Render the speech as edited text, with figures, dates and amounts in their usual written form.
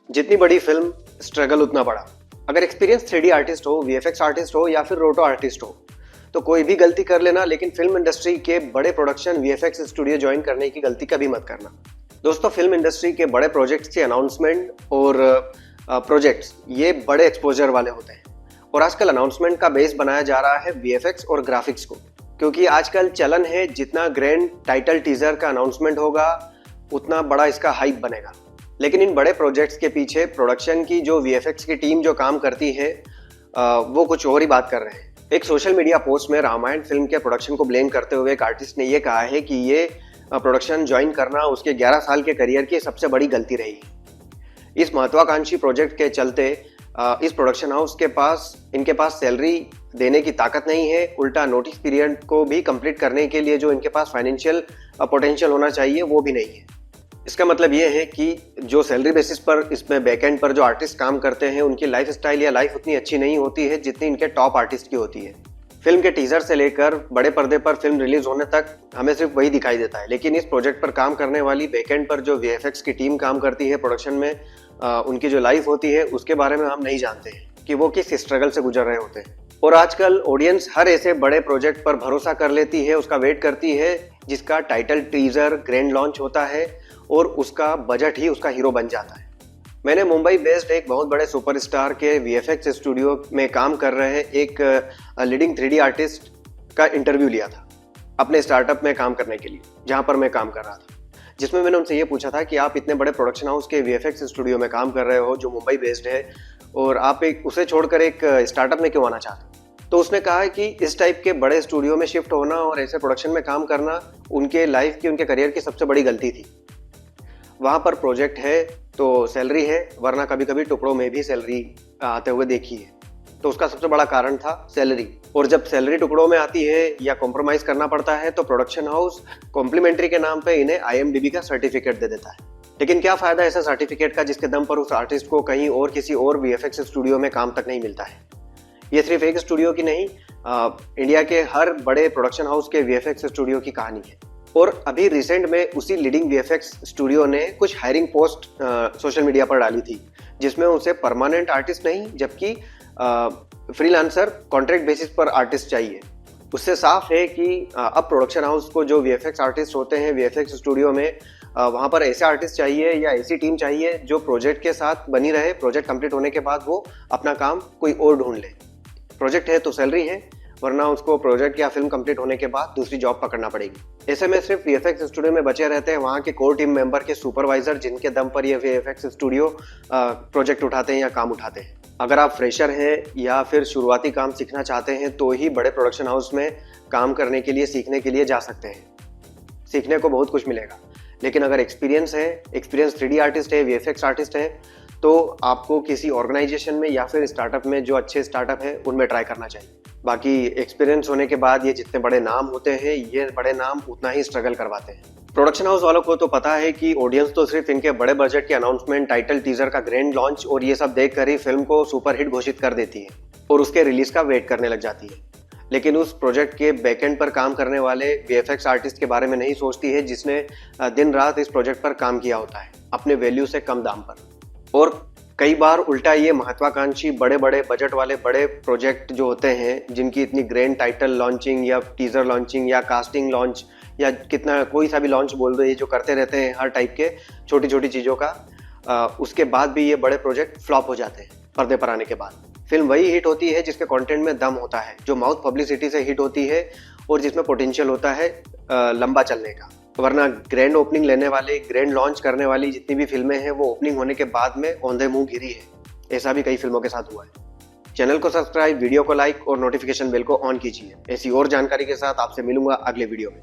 जितनी बड़ी film, struggle उतना बड़ा। अगर एक्सपीरियंस 3D आर्टिस्ट हो, VFX आर्टिस्ट हो या फिर रोटो आर्टिस्ट हो, तो कोई भी गलती कर लेना, लेकिन फिल्म इंडस्ट्री के बड़े प्रोडक्शन VFX स्टूडियो ज्वाइन करने की गलती कभी मत करना। दोस्तों, फिल्म इंडस्ट्री के बड़े प्रोजेक्ट्स की अनाउंसमेंट और प्रोजेक्ट्स ये बड़े एक्सपोजर वाले होते हैं, और आजकल अनाउंसमेंट का बेस बनाया जा रहा है VFX और ग्राफिक्स को, क्योंकि आजकल चलन है जितना ग्रैंड टाइटल टीजर का अनाउंसमेंट होगा उतना बड़ा इसका हाइप बनेगा। लेकिन इन बड़े प्रोजेक्ट्स के पीछे प्रोडक्शन की जो VFX की टीम जो काम करती है वो कुछ और ही बात कर रहे हैं। एक सोशल मीडिया पोस्ट में रामायण फिल्म के प्रोडक्शन को ब्लेम करते हुए एक आर्टिस्ट ने ये कहा है कि ये प्रोडक्शन ज्वाइन करना उसके 11 साल के करियर की सबसे बड़ी गलती रही। इस महत्वाकांक्षी प्रोजेक्ट के चलते इस प्रोडक्शन हाउस के पास इनके पास सैलरी देने की ताकत नहीं है, उल्टा नोटिस पीरियड को भी कंप्लीट करने के लिए जो इनके पास फाइनेंशियल पोटेंशियल होना चाहिए वो भी नहीं है। इसका मतलब ये है कि जो सैलरी बेसिस पर इसमें बैकएंड पर जो आर्टिस्ट काम करते हैं उनकी लाइफ स्टाइल या लाइफ उतनी अच्छी नहीं होती है जितनी इनके टॉप आर्टिस्ट की होती है। फिल्म के टीजर से लेकर बड़े पर्दे पर फिल्म रिलीज होने तक हमें सिर्फ वही दिखाई देता है, लेकिन इस प्रोजेक्ट पर काम करने वाली बैकएंड पर जो VFX की टीम काम करती है प्रोडक्शन में, उनकी जो लाइफ होती है उसके बारे में हम नहीं जानते हैं कि वो किस स्ट्रगल से गुजर रहे होते हैं। और आजकल ऑडियंस हर ऐसे बड़े प्रोजेक्ट पर भरोसा कर लेती है, उसका वेट करती है जिसका टाइटल टीजर ग्रैंड लॉन्च होता है और उसका बजट ही उसका हीरो बन जाता है। मैंने मुंबई बेस्ड एक बहुत बड़े सुपरस्टार के VFX स्टूडियो में काम कर रहे एक लीडिंग 3D आर्टिस्ट का इंटरव्यू लिया था अपने स्टार्टअप में काम करने के लिए, जहां पर मैं काम कर रहा था, जिसमें मैंने उनसे ये पूछा था कि आप इतने बड़े प्रोडक्शन हाउस के VFX स्टूडियो में काम कर रहे हो जो मुंबई बेस्ड है, और आप उसे छोड़कर एक स्टार्टअप में क्यों आना चाहते हो। तो उसने कहा कि इस टाइप के बड़े स्टूडियो में शिफ्ट होना और ऐसे प्रोडक्शन में काम करना उनके लाइफ की, उनके करियर की सबसे बड़ी गलती थी। वहाँ पर प्रोजेक्ट है तो सैलरी है, वरना कभी कभी टुकड़ों में भी सैलरी आते हुए देखी है, तो उसका सबसे बड़ा कारण था सैलरी। और जब सैलरी टुकड़ों में आती है या कॉम्प्रोमाइज करना पड़ता है तो प्रोडक्शन हाउस कॉम्प्लीमेंट्री के नाम पे इन्हें IMDb का सर्टिफिकेट दे देता है। लेकिन क्या फायदा ऐसा सर्टिफिकेट का जिसके दम पर उस आर्टिस्ट को कहीं और किसी और VFX स्टूडियो में काम तक नहीं मिलता है। ये सिर्फ एक स्टूडियो की नहीं, इंडिया के हर बड़े प्रोडक्शन हाउस के VFX स्टूडियो की कहानी है। और अभी रिसेंट में उसी लीडिंग VFX स्टूडियो ने कुछ हायरिंग पोस्ट सोशल मीडिया पर डाली थी, जिसमें उसे परमानेंट आर्टिस्ट नहीं जबकि फ्रीलांसर कॉन्ट्रैक्ट बेसिस पर आर्टिस्ट चाहिए। उससे साफ है कि अब प्रोडक्शन हाउस को जो VFX आर्टिस्ट होते हैं VFX स्टूडियो में, वहाँ पर ऐसे आर्टिस्ट चाहिए या ऐसी टीम चाहिए जो प्रोजेक्ट के साथ बनी रहे, प्रोजेक्ट कंप्लीट होने के बाद वो अपना काम कोई और ढूंढ ले। प्रोजेक्ट है तो सैलरी है, वरना उसको प्रोजेक्ट या फिल्म कंप्लीट होने के बाद दूसरी जॉब पकड़ना पड़ेगी। ऐसे में सिर्फ VFX स्टूडियो में बचे रहते हैं वहाँ के कोर टीम मेंबर के सुपरवाइजर, जिनके दम पर ये VFX स्टूडियो प्रोजेक्ट उठाते हैं या काम उठाते हैं। अगर आप फ्रेशर हैं या फिर शुरुआती काम सीखना चाहते हैं तो ही बड़े प्रोडक्शन हाउस में काम करने के लिए, सीखने के लिए जा सकते हैं। सीखने को बहुत कुछ मिलेगा, लेकिन अगर एक्सपीरियंस 3D आर्टिस्ट है, VFX आर्टिस्ट है, तो आपको किसी ऑर्गेनाइजेशन में या फिर स्टार्टअप में, जो अच्छे स्टार्टअप है उनमें ट्राई करना चाहिए। बाकी एक्सपीरियंस होने के बाद ये जितने बड़े नाम होते हैं, ये बड़े नाम उतना ही स्ट्रगल करवाते हैं। प्रोडक्शन हाउस वालों को तो पता है कि ऑडियंस तो सिर्फ इनके बड़े बजट के अनाउंसमेंट, टाइटल टीजर का ग्रैंड लॉन्च और ये सब देखकर ही फिल्म को सुपरहिट घोषित कर देती है और उसके रिलीज का वेट करने लग जाती है। लेकिन उस प्रोजेक्ट के बैकएंड पर काम करने वाले VFX आर्टिस्ट के बारे में नहीं सोचती है, जिसने दिन रात इस प्रोजेक्ट पर काम किया होता है अपने वैल्यू से कम दाम पर। और कई बार उल्टा ये महत्वाकांक्षी बड़े बड़े बजट वाले बड़े प्रोजेक्ट जो होते हैं, जिनकी इतनी ग्रैंड टाइटल लॉन्चिंग या टीजर लॉन्चिंग या कास्टिंग लॉन्च या कितना कोई सा भी लॉन्च बोल दो, ये जो करते रहते हैं हर टाइप के छोटी छोटी चीज़ों का, उसके बाद भी ये बड़े प्रोजेक्ट फ्लॉप हो जाते हैं पर्दे पर आने के बाद। फिल्म वही हिट होती है जिसके कंटेंट में दम होता है, जो माउथ पब्लिसिटी से हिट होती है और जिसमें पोटेंशियल होता है लंबा चलने का। वरना ग्रैंड ओपनिंग लेने वाले, ग्रैंड लॉन्च करने वाली जितनी भी फिल्में हैं वो ओपनिंग होने के बाद में औंधे मुंह गिरी है। ऐसा भी कई फिल्मों के साथ हुआ है। चैनल को सब्सक्राइब, वीडियो को लाइक और नोटिफिकेशन बेल को ऑन कीजिए। ऐसी और जानकारी के साथ आपसे मिलूंगा अगले वीडियो में।